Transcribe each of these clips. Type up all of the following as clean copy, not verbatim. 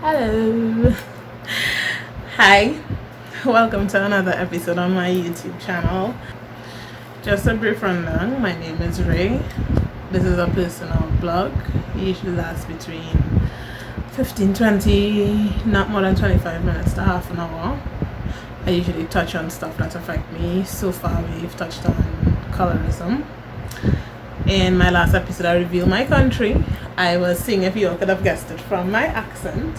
Hello. Hi. Welcome to another episode on my YouTube channel. Just a brief rundown. My name is Ray. This is a personal blog. It usually lasts between 15-20, not more than 25 minutes to half an hour. I usually touch on stuff that affect me. So far we've touched on colorism. In my last episode I revealed my country. I was seeing if you all could have guessed it from my accent.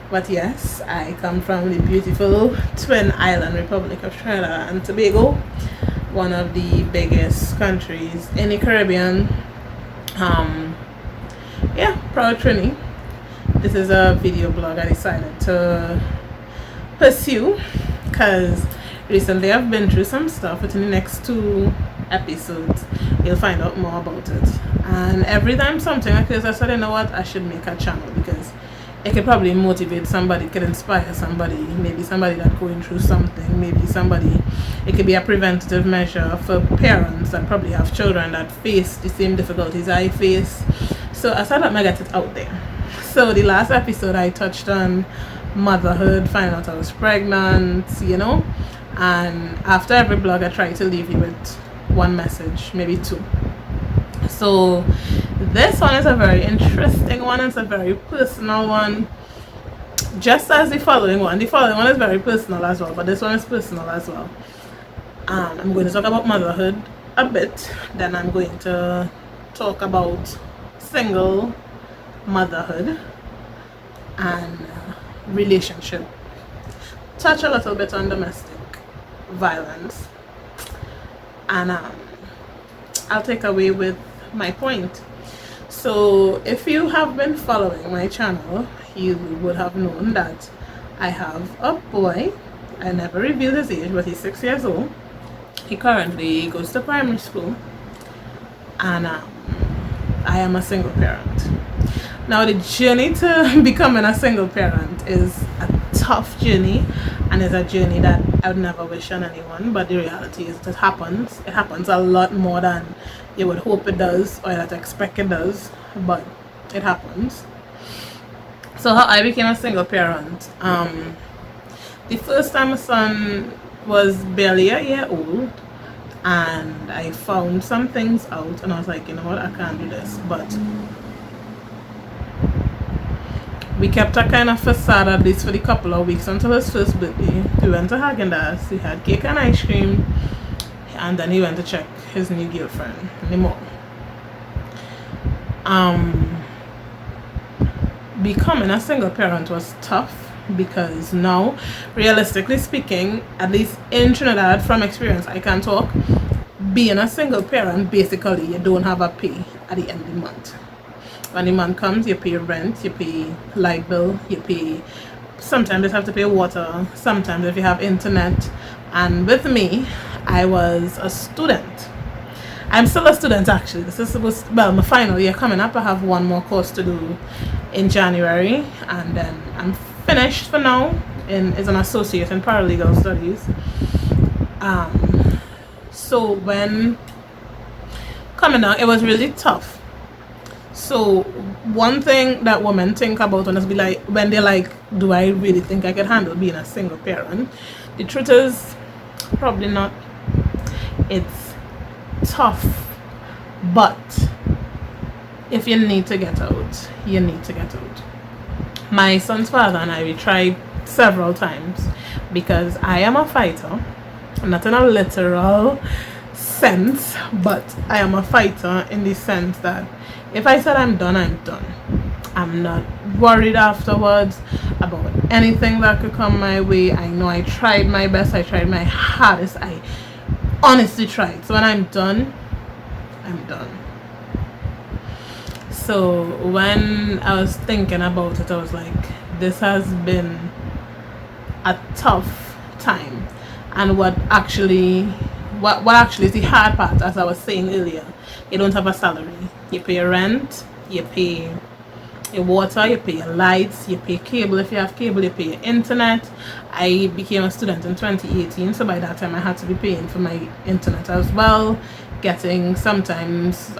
But yes, I come from the beautiful Twin Island Republic of Trinidad and Tobago, one of the biggest countries in the Caribbean. Proud Trini. This is a video blog I decided to pursue because recently I've been through some stuff. Within the next 2 episodes you'll find out more about it, and every time something occurs I said, you know what, I should make a channel because it could probably motivate somebody, it could inspire somebody, maybe somebody that's going through something, maybe somebody, it could be a preventative measure for parents that probably have children that face the same difficulties I face. So I thought I might get it out there. So the last episode I touched on motherhood, finding out I was pregnant, and after every blog I try to leave you with one message, maybe 2. So this one is a very interesting one. It's a very personal one, just as the following one. The following one is very personal as well, but this one is personal as well. I'm going to talk about motherhood a bit, then I'm going to talk about single motherhood and relationship, touch a little bit on domestic violence, and I'll take away with my point. So if you have been following my channel, you would have known that I have a boy. I never revealed his age, but he's 6 years old. He currently goes to primary school, and I am a single parent. Now the journey to becoming a single parent is a tough journey, and it's a journey that I would never wish on anyone, but the reality is it happens a lot more than you would hope it does or that expect it does, but it happens. So how I became a single parent, the first time my son was barely a year old, and I found some things out and I was like, you know what, I can't do this. But we kept a kind of facade, at least for the couple of weeks, until his first birthday. We went to Haagen-Dazs, we had cake and ice cream, and then he went to check his new girlfriend in the mall. Becoming a single parent was tough because now, realistically speaking, at least in Trinidad, from experience I can talk, being a single parent, basically you don't have a pay at the end of the month. When the month comes, you pay rent, you pay light bill, you pay, sometimes you have to pay water, sometimes if you have internet. And with me, I was a student. I'm still a student actually. This is my final year coming up. I have one more course to do in January, and then I'm finished for now. As an associate in paralegal studies. So when coming out, it was really tough. So one thing that women think about when they're like, do I really think I can handle being a single parent? The truth is probably not. It's tough, but if you need to get out, you need to get out. My son's father and I tried several times because I am a fighter, not in a literal sense, but I am a fighter in the sense that if I said I'm done, I'm done. I'm not worried afterwards about anything that could come my way. I know I tried my best, I tried my hardest, I honestly tried. So when I'm done, I'm done. So when I was thinking about it, I was like, this has been a tough time. And what actually is the hard part, as I was saying earlier, you don't have a salary. You pay rent, you pay your water, you pay your lights, you pay cable if you have cable, you pay your internet. I became a student in 2018, so by that time I had to be paying for my internet as well, getting sometimes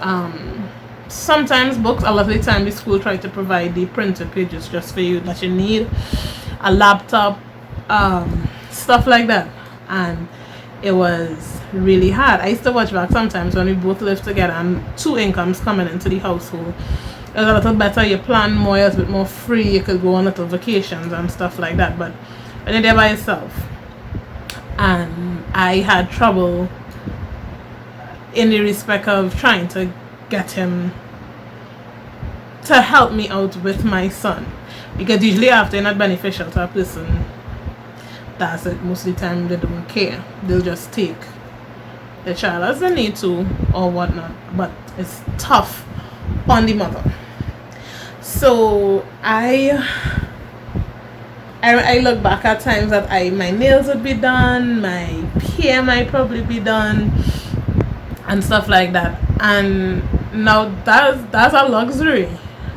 sometimes books, a lot of the time the school try to provide the printed pages just for you that you need, a laptop, stuff like that. And it was really hard. I used to watch back sometimes when we both lived together and 2 incomes coming into the household. It was a little better, you plan more, it was a bit more free, you could go on little vacations and stuff like that. But when you're there by yourself, and I had trouble in the respect of trying to get him to help me out with my son, because usually after you're not beneficial to a person, that's it. Most of the time they don't care, they'll just take the child as they need to or whatnot, but it's tough on the mother. So I look back at times that my nails would be done, my hair might probably be done and stuff like that. And now that's a luxury.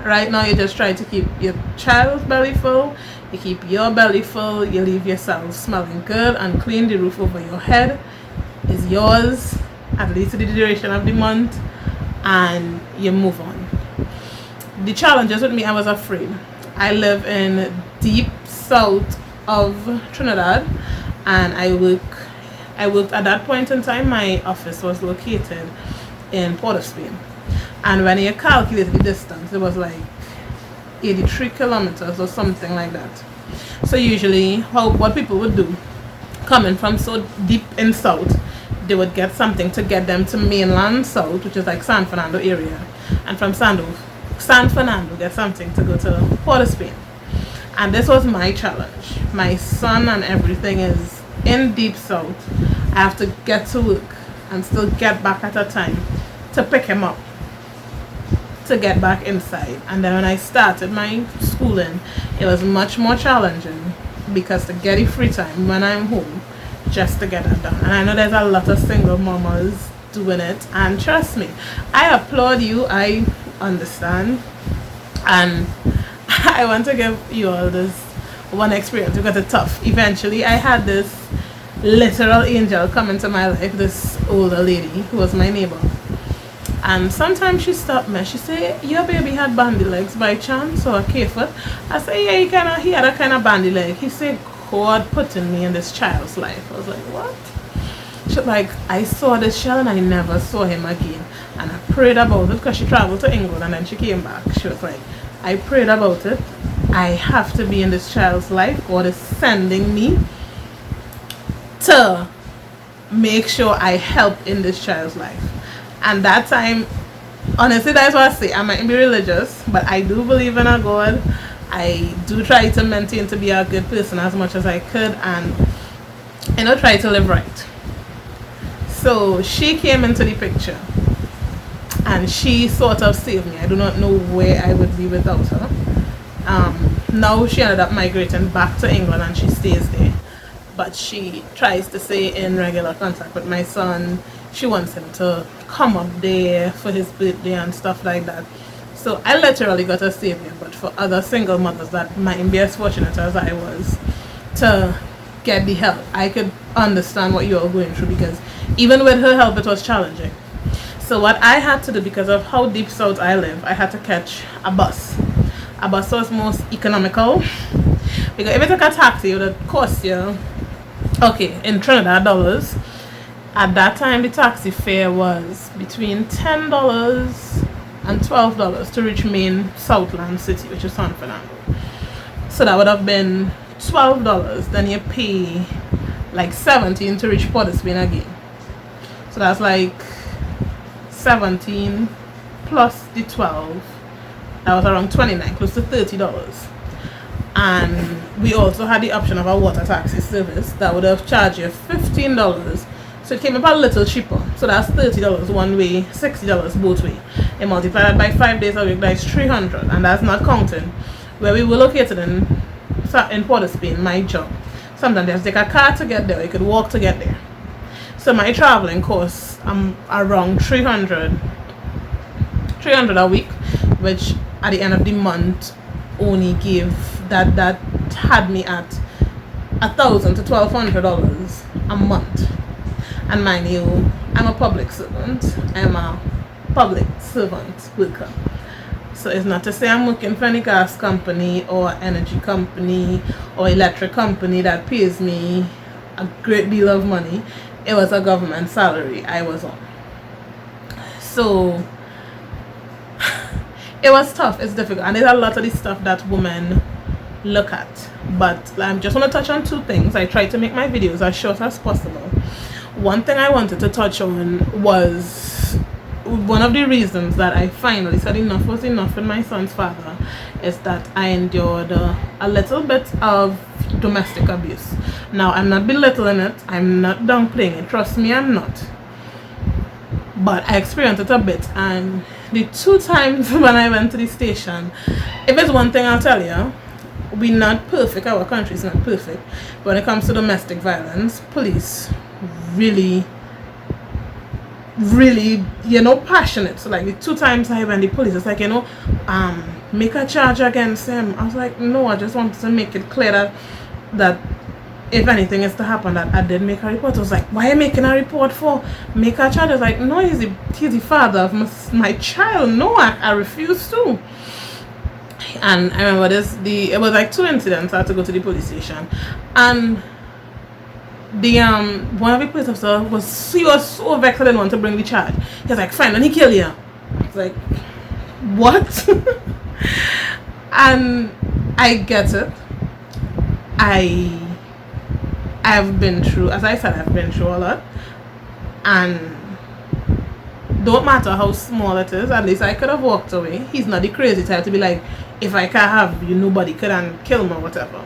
Right now you just try to keep your child's belly full, you keep your belly full, you leave yourself smelling good and clean. The roof over your head is yours at least the duration of the month, and you move on. The challenges with me, I was afraid. I live in deep south of Trinidad, and I worked at that point in time. My office was located in Port of Spain, and when you calculated the distance, it was like 83 kilometers or something like that. So usually what people would do, coming from so deep in south, they would get something to get them to mainland south, which is like San Fernando area, and from San Fernando get something to go to Port of Spain. And this was my challenge. My son and everything is in deep south. I have to get to work and still get back at a time to pick him up, to get back inside. And then when I started my schooling, it was much more challenging, because to get the free time when I'm home just to get it done. And I know there's a lot of single mamas doing it, and trust me, I applaud you, I understand. And I want to give you all this one experience because it's tough. Eventually I had this literal angel come into my life, this older lady who was my neighbor. And sometimes she stopped me, she said, "Your baby had bandy legs by chance or a K-foot?" I said, "Yeah, he had a kind of bandy leg." He said, "God putting me in this child's life." I was like, "What?" She like, "I saw this child and I never saw him again." And I prayed about it, because she traveled to England and then she came back. She was like, "I prayed about it. I have to be in this child's life. God is sending me to make sure I help in this child's life." And that time, honestly, that's what I say. I might be religious, but I do believe in a God. I do try to maintain to be a good person as much as I could, and try to live right. So she came into the picture, and she sort of saved me. I do not know where I would be without her. Now she ended up migrating back to England and she stays there, but she tries to stay in regular contact with my son. She wants him to come up there for his birthday and stuff like that. So I literally got a savior, but for other single mothers that might be as fortunate as I was to get the help, I could understand what you're going through, because even with her help it was challenging. So what I had to do, because of how deep south I live, I had to catch a bus. A bus was most economical, because if you took a taxi it would cost you, okay, in Trinidad dollars, at that time the taxi fare was between $10 and $12 to reach main Southland City, which is San Fernando. So that would have been $12. Then you pay like $17 to reach Port of Spain again. So that's like 17 plus the 12. That was around 29, close to $30. And we also had the option of a water taxi service that would have charged you $15. So it came up a little cheaper. So that's $30 one way, $60 both way. And multiply that by 5 days a week, that's $300. And that's not counting where we were located in Port of Spain, my job. Sometimes you have to take a car to get there, or you could walk to get there. So my traveling costs around $300 a week, which at the end of the month only gave that had me at $1,000 to $1,200 a month. And mind you, I'm a public servant. I'm a public servant worker. So it's not to say I'm working for any gas company or energy company or electric company that pays me a great deal of money. It was a government salary I was on. So it was tough, it's difficult, and there's a lot of this stuff that women look at. But I just want to touch on two things. I try to make my videos as short as possible. One thing I wanted to touch on was one of the reasons that I finally said enough was enough with my son's father is that I endured a little bit of domestic abuse. Now, I'm not belittling it, I'm not downplaying it, trust me, I'm not. But I experienced it a bit, and the 2 times when I went to the station, if it's one thing I'll tell you, we're not perfect, our country is not perfect. But when it comes to domestic violence, police really, passionate. So like the 2 times I went, the police was like, make a charge against him. I was like, no, I just wanted to make it clear that if anything is to happen, that I did make a report. I was like, why are you making a report for? Make a charge. I was like, no, he's the father of my child. No, I refuse to. And I remember it was like 2 incidents. I had to go to the police station, and the one of the police officers was so vexed I didn't want to bring the charge. He was like, fine, and he kill you. I was like, what? And I get it. I've been through, as I said, I've been through a lot, and don't matter how small it is, at least I could have walked away. He's not the crazy type to be like, if I can't have you, nobody can kill me or whatever.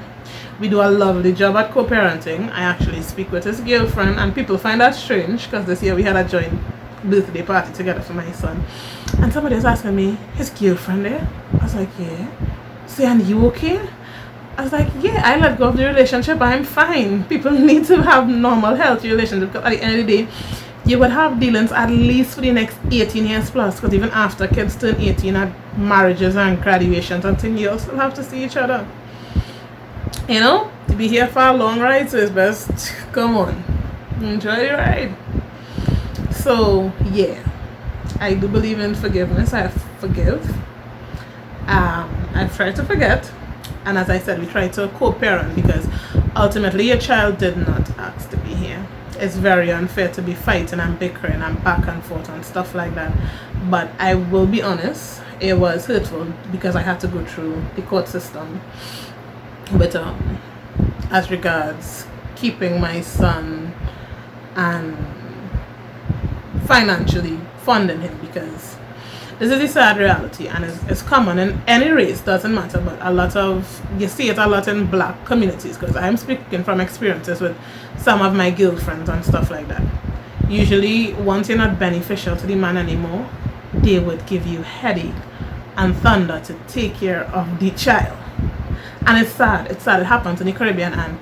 We do a lovely job at co-parenting. I actually speak with his girlfriend, and people find that strange because this year we had a joint birthday party together for my son, and somebody was asking me, his girlfriend there? I was like, yeah. Say, and you okay? I was like, yeah, I let go of the relationship, I'm fine. People need to have normal, healthy relationships, because at the end of the day, you would have dealings at least for the next 18 years plus, because even after kids turn 18 at marriages and graduations and things, you still have to see each other. To be here for a long ride, so it's best, come on, enjoy the ride. So, yeah, I do believe in forgiveness. I forgive. I've tried to forget. And as I said, we try to co-parent because ultimately your child did not ask to be here. It's very unfair to be fighting and bickering and back and forth and stuff like that. But I will be honest, it was hurtful because I had to go through the court system. But as regards keeping my son and financially funding him, because this is the sad reality, and it's common in any race, doesn't matter, but you see it a lot in black communities, because I'm speaking from experiences with some of my girlfriends and stuff like that. Usually, once you're not beneficial to the man anymore, they would give you headache and thunder to take care of the child. And it's sad, it happens in the Caribbean, and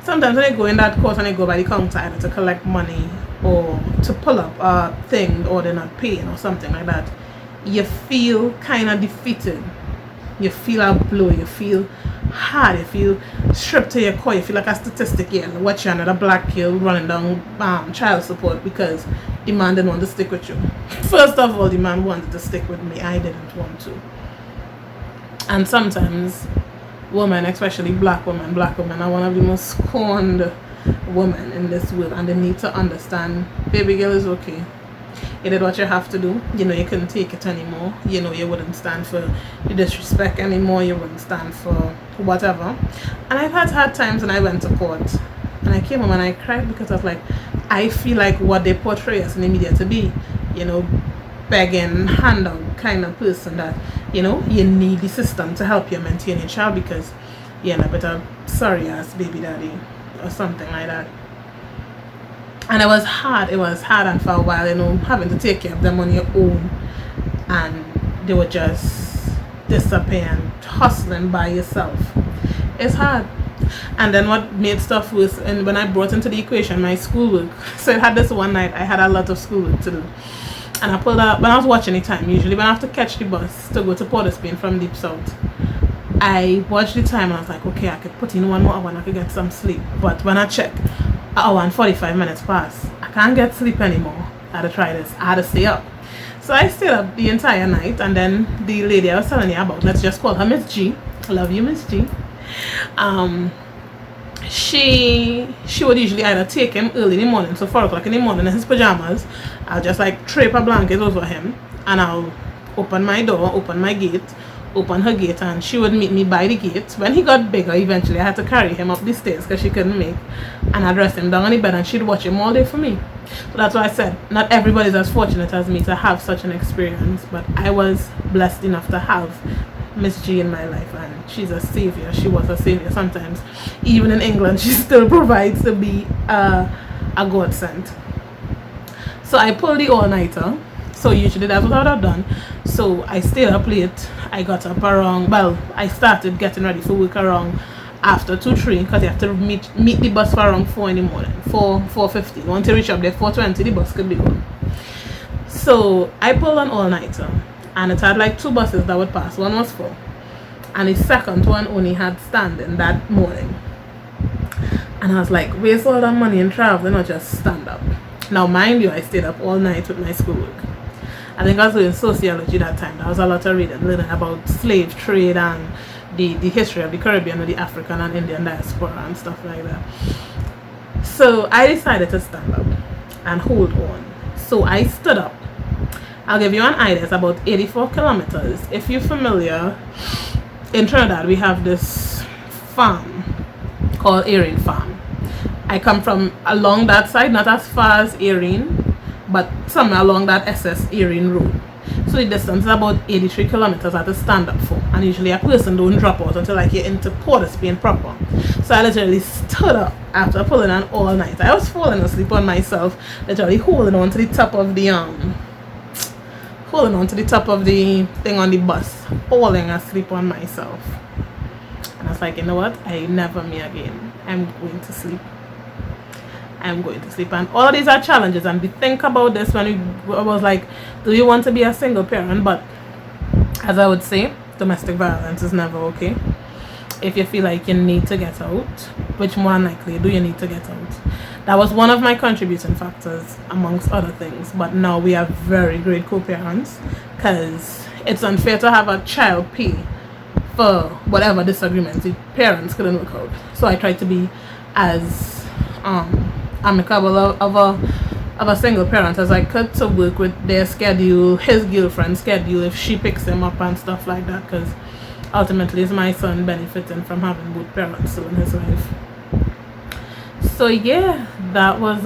sometimes when they go in that court and they go by the counter either to collect money or to pull up a thing, or they're not paying or something like that, you feel kind of defeated. You feel a blow, you feel hard, you feel stripped to your core, you feel like a statistic here, watching another black girl running down child support because the man didn't want to stick with you. First of all, the man wanted to stick with me, I didn't want to. And sometimes women, especially black women are one of the most scorned women in this world, and they need to understand, baby girl, is okay. You did what you have to do. You couldn't take it anymore. You wouldn't stand for the disrespect anymore. You wouldn't stand for whatever. And I've had hard times when I went to court, and I came home and I cried because I was like, I feel like what they portray us in the media to be, begging, handout kind of person that, you need the system to help you maintain your child because you're a bit of sorry ass baby daddy or something like that. And it was hard, and for a while, having to take care of them on your own, and they were just disappearing, hustling by yourself. It's hard. And then what made stuff worse, and when I brought into the equation my schoolwork, so I had this one night, I had a lot of schoolwork to do, and I pulled out, when I was watching the time, usually when I have to catch the bus to go to Port of Spain from Deep South, I watched the time and I was like, okay, I could put in 1 more hour and I could get some sleep. But when I check, an hour and 45 minutes pass. I can't get sleep anymore. I had to try this. I had to stay up. So I stayed up the entire night, and then the lady I was telling you about, let's just call her Miss G. I love you, Miss G. She would usually either take him early in the morning, so 4 o'clock in the morning in his pajamas. I'll just like drape a blanket over him, and I'll open my door, open my gate, open her gate, and she would meet me by the gate. When he got bigger, eventually I had to carry him up the stairs because she couldn't make, and I'd rest him down on the bed, and she'd watch him all day for me. So that's why I said not everybody's as fortunate as me to have such an experience, but I was blessed enough to have Miss G in my life, and she's a savior. She was a savior. Sometimes even in England she still provides to be a godsend. So I pulled the all-nighter. So usually that's what I would have done. So I stayed up late. I got up around, well, I started getting ready for work around after 2-3, because you have to meet the bus for around 4 in the morning, 4:50. Once you reach up there 4:20, the bus could be gone. So I pulled an all-nighter, and it had like 2 buses that would pass. One was full, and the second one only had standing that morning. And I was like, waste all that money in traveling or just stand up. Now mind you, I stayed up all night with my schoolwork. I think I was doing sociology that time. There was a lot of reading, learning about slave trade and the history of the Caribbean and the African and Indian diaspora and stuff like that. So I decided to stand up and hold on. So I stood up. I'll give you an idea. It's about 84 kilometers. If you're familiar, in Trinidad we have this farm called Erin Farm. I come from along that side, not as far as Erin, but somewhere along that SS Erin road. So the distance is about 83 kilometers at a stand up for, and usually a person don't drop out until like you're into Port of Spain proper. So I literally stood up after pulling an all night. I was falling asleep on myself, literally holding on to the top of the thing on the bus, falling asleep on myself. And I was like, you know what, I never me again. I'm going to sleep. I'm going to sleep. And all of these are challenges, and we think about this when I was like, do you want to be a single parent? But as I would say, domestic violence is never okay. If you feel like you need to get out, which more than likely do you need to get out. That was one of my contributing factors amongst other things. But now we are very great co-parents, because it's unfair to have a child pay for whatever disagreements the parents couldn't work out. So I tried to be as amicable of a single parent as I could, to work with their schedule, his girlfriend's schedule if she picks him up and stuff like that, because ultimately it's my son benefiting from having both parents still in his life. So yeah, that was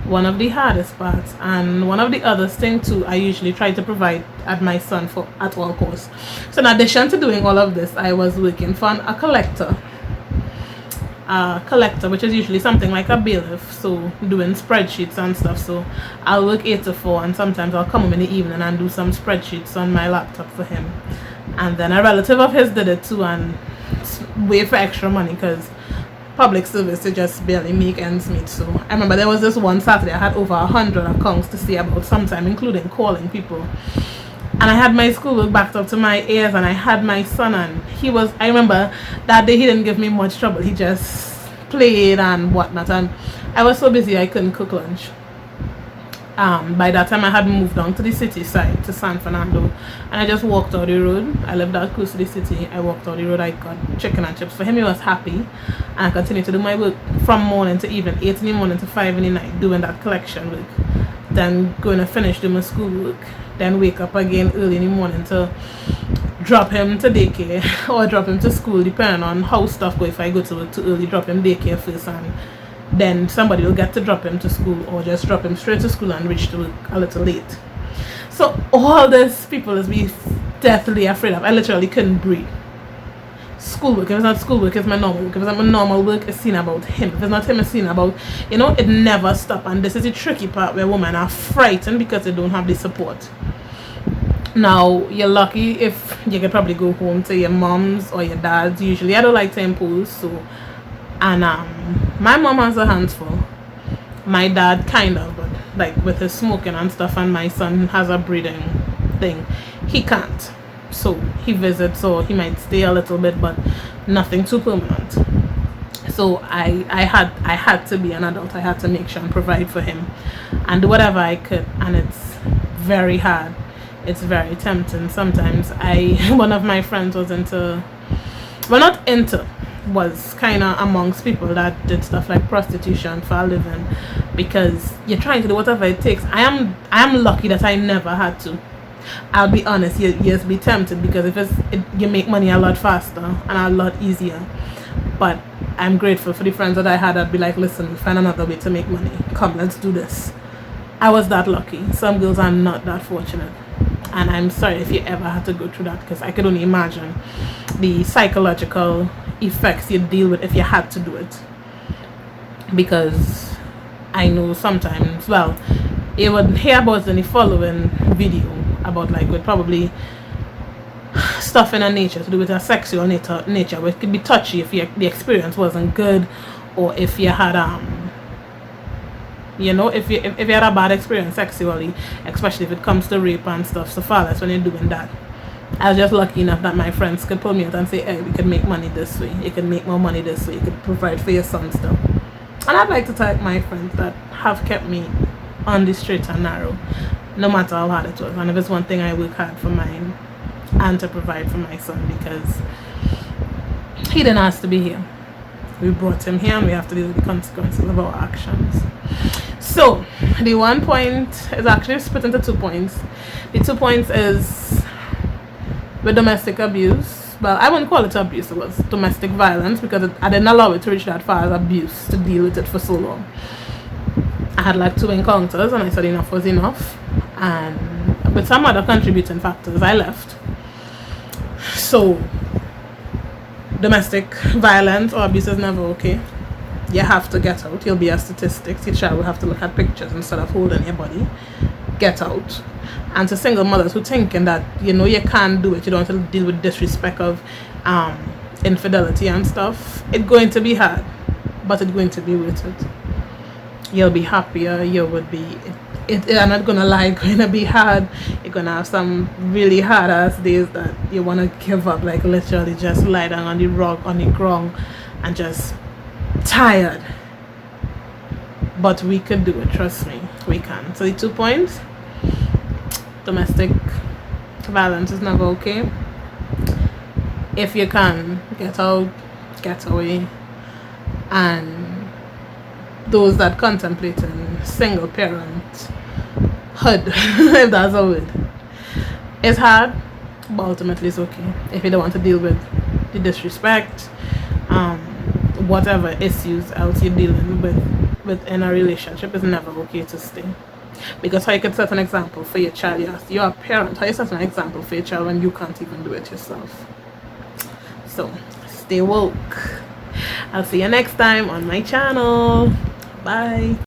one of the hardest parts. And one of the other things too, I usually try to provide at my son for at all costs. So in addition to doing all of this, I was working for a collector, which is usually something like a bailiff, so doing spreadsheets and stuff. So I'll work 8 to 4, and sometimes I'll come home in the evening and do some spreadsheets on my laptop for him. And then a relative of his did it too, and wait for extra money, because public service to just barely make ends meet. So I remember there was this one Saturday I had over 100 accounts to see about, sometime including calling people. And I had my schoolwork backed up to my ears, and I had my son, and I remember that day he didn't give me much trouble. He just played and whatnot, and I was so busy I couldn't cook lunch. By that time I had moved on to the city side, to San Fernando, and I just walked out the road. I lived out close to the city. I walked out the road, I got chicken and chips for him. He was happy, and I continued to do my work from morning to evening, 8 in the morning to 5 in the night, doing that collection work. Then going to finish doing my schoolwork, then wake up again early in the morning to drop him to daycare or drop him to school, depending on how stuff go. If I go to work too early, drop him daycare first, and then somebody will get to drop him to school, or just drop him straight to school and reach to work a little late. So all these people is be deathly afraid of. I literally couldn't breathe. Schoolwork, if it's not schoolwork, it's my normal work. If it's not my normal work, it's seen about him. If it's not him, it's seen about, it never stops. And this is the tricky part, where women are frightened because they don't have the support. Now, you're lucky if you could probably go home to your moms or your dads. Usually I don't like to impose, so, and my mom has her hands full. My dad kind of, but like with his smoking and stuff, and my son has a breeding thing, he can't. So he visits, or he might stay a little bit, but nothing too permanent. So I had to be an adult. I had to make sure and provide for him and do whatever I could. And it's very hard. It's very tempting. Sometimes one of my friends was was kind of amongst people that did stuff like prostitution for a living, because you're trying to do whatever it takes. I am lucky that I never had to. I'll be honest, yes, be tempted, because you make money a lot faster and a lot easier. But I'm grateful for the friends that I had that'd be like, listen, find another way to make money. Come, let's do this. I was that lucky. Some girls are not that fortunate. And I'm sorry if you ever had to go through that, because I could only imagine the psychological effects you deal with if you had to do it. Because I know sometimes, well, you would hear about in the following video about like with probably stuff in a nature to do with a sexual nature, where it could be touchy if the experience wasn't good, or if you had if you had a bad experience sexually, especially if it comes to rape and stuff. So far less when you're doing that. I was just lucky enough that my friends could pull me out and say, hey, we could make money this way, you could make more money this way, you could provide for your son still. And I'd like to thank my friends that have kept me on the straight and narrow, no matter how hard it was. And if it's one thing, I work hard for mine and to provide for my son, because he didn't ask to be here. We brought him here and we have to deal with the consequences of our actions. So the 1 point is actually split into 2 points. The 2 points is with domestic abuse. Well, I wouldn't call it abuse, it was domestic violence, because I didn't allow it to reach that far as abuse to deal with it for so long. I had like 2 encounters and I said enough was enough, and with some other contributing factors I left. So domestic violence or abuse is never okay. You have to get out. You'll be a statistic. Your child will have to look at pictures instead of holding your body. Get out. And to single mothers who thinking that you can't do it, you don't have to deal with disrespect of infidelity and stuff, it's going to be hard, but it's going to be worth it. You'll be happier. You would be I'm not gonna lie, it's gonna be hard. You're gonna have some really hard ass days that you want to give up, like literally just lie down on the ground and just tired. But we could do it, trust me, we can. So the 2 points: domestic violence is never okay. If you can, get out, get away. And those that contemplating single parent hood, if that's a word, it's hard, but ultimately it's okay. If you don't want to deal with the disrespect, whatever issues else you're dealing with within a relationship, it's never okay to stay. Because how you can set an example for your child, you're a parent, how you set an example for your child when you can't even do it yourself? So stay woke. I'll see you next time on my channel. Bye.